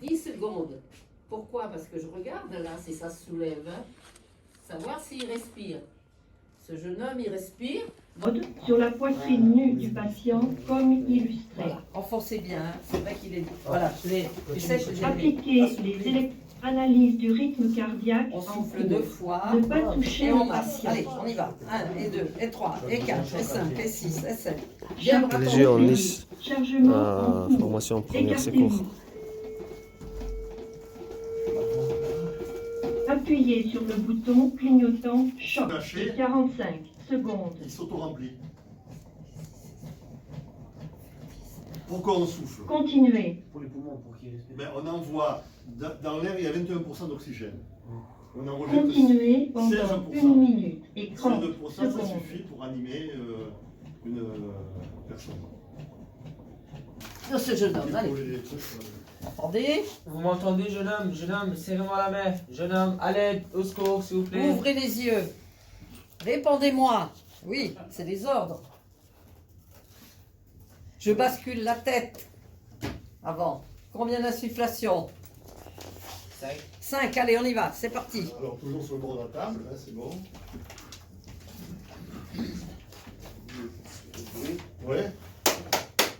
10 secondes. Pourquoi? Parce que je regarde là, si ça se soulève, hein, savoir s'il respire. Ce jeune homme, il respire. Sur la poitrine nue du patient, comme illustré. Voilà, enfoncez bien, hein. C'est vrai qu'il est... Voilà, je l'ai... Appliquez analyse du rythme cardiaque. On souffle 2 fois. Ne pas toucher et le on masse. patient. Allez, on y va. 1, et 2, et 3, et 4, et 5, et 6, et 7. Léger en Nice, Chargement en cours. formation première Écartez-vous. secours. Appuyez sur le bouton clignotant choc. Lâchez. 45 secondes. Il s'auto-remplit. Pourquoi on souffle? Continuez. Pour les poumons, pour qu'ils respirent. On envoie, dans l'air, il y a 21% d'oxygène. On en rejette Continuez pendant 16%. 1 minute et 30 16%, ça secondes. suffit pour animer une personne. Non, ce jeune homme, allez. Pour les trucs, Attendez. Vous m'entendez, jeune homme, serrez-moi la main. Jeune homme, à l'aide, au secours, s'il vous plaît. Ouvrez les yeux. Répondez-moi. Oui, c'est des ordres. Je bascule la tête. Avant. Combien d'insufflations? 5, allez, on y va, c'est parti. Alors, toujours sur le bord de la table, hein, c'est bon. Ouais.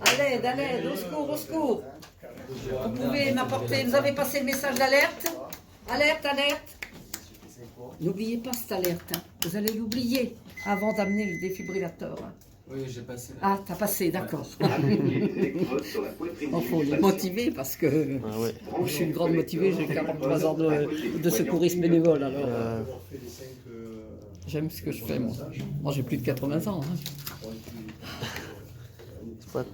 À l'aide, au secours, au secours. Vous pouvez m'apporter, vous avez passé le message d'alerte? Alerte, alerte. N'oubliez pas cette alerte, hein. Vous allez l'oublier avant d'amener le défibrillateur. Hein. Oui, j'ai passé. Ah, t'as passé, d'accord. Il faut les motiver parce que Ah ouais. je suis une grande motivée, j'ai 43 ans de secourisme bénévole, alors j'aime ce que je fais, moi. Moi, j'ai plus de 80 ans. Hein. C'est pas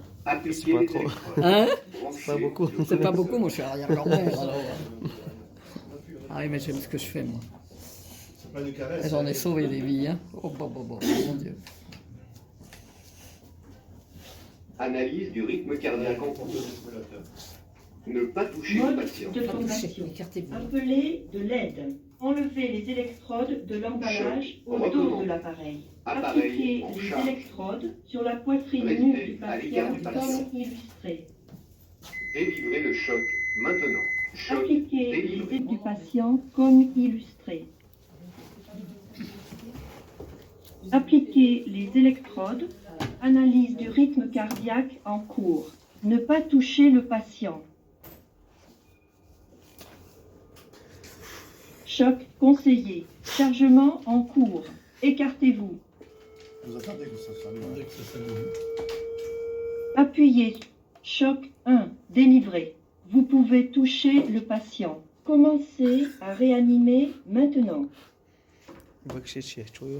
trop. Hein? C'est pas beaucoup. C'est pas beaucoup, moi je suis arrière-grand-mère, alors. Ah oui, mais j'aime ce que je fais, moi. C'est pas une caresse. J'en ai sauvé des vies, hein. Oh, bon, mon Dieu. Analyse du rythme cardiaque en cours. Ne pas toucher le Mode patient. de Pas toucher, formation. écartez-vous. Appelez de l'aide. Enlevez les électrodes de l'emballage au dos de l'appareil. Appliquez en les charge. électrodes sur la poitrine Restez nue du à l'écart patient, du patient. comme illustré. Délivrez le choc maintenant. Choc Appliquez les délivré. aides du patient comme illustré. Appliquez les électrodes. Analyse du rythme cardiaque en cours. Ne pas toucher le patient. Choc conseillé. Chargement en cours. Écartez-vous. Vous attendez que ça s'allume. Appuyez. Choc 1. Délivré. Vous pouvez toucher le patient. Commencez à réanimer maintenant. Bak şey çoğu.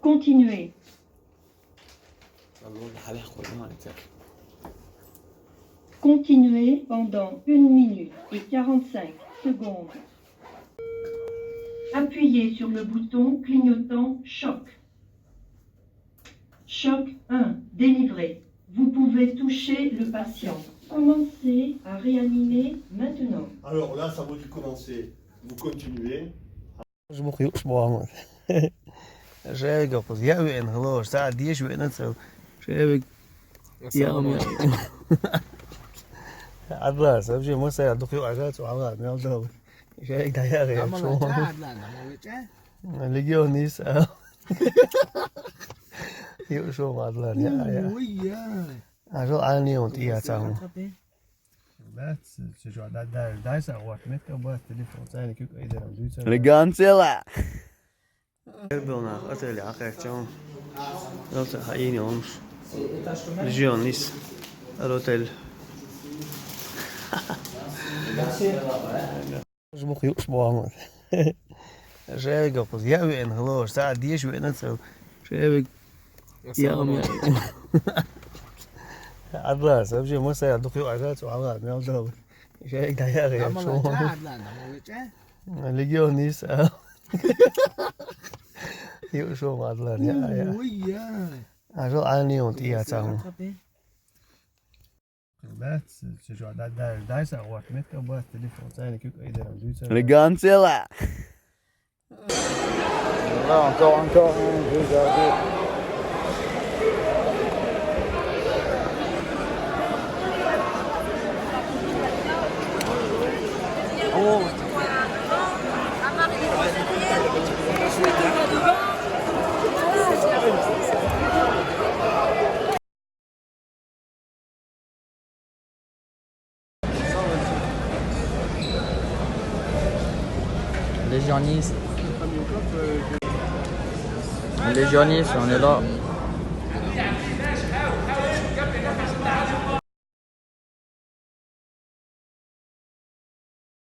Continuez. Continuez pendant 1 minute et 45 secondes. Appuyez sur le bouton clignotant choc. Choc 1. Délivré. Vous pouvez toucher le patient. Commencez à réanimer maintenant. Alors là, ça vous dit commencer. Vous continuez. Je mag heel spannend. Zeg op het jou en geloof staat die is weer net zo. Zeg ik. Ja, maar. عدلا سبجي ما سير دخيو عجات وعواد ما يلدو شيء داير يا شو اللي جو نيس يو شو عدلا يا عجل عني وتيا تاعهم بس شو دايس وقت متك بس تليفون ثاني كيف ايدر دوت لغانتلا بلنا قتل عقاكتهم لو تحييني ونص لجيون نيس الأوتيل Je mag heel spannend. Zeg ik op het jou en geloof staat die is weer net zo. Zeg ik. Ja, maar. عدلا سبجي ما سير دخيو عجات وعواد ما يلدو شيء داير يا شو اللي جو نيس يو شو عدلا يا عجل عني وتيا تاعهم بس شو دايس وقت متك بس تليفون ثاني كيف ايدر دوت لغانتلا Là encore, regardez. légionnistes. Légionnistes, on est là.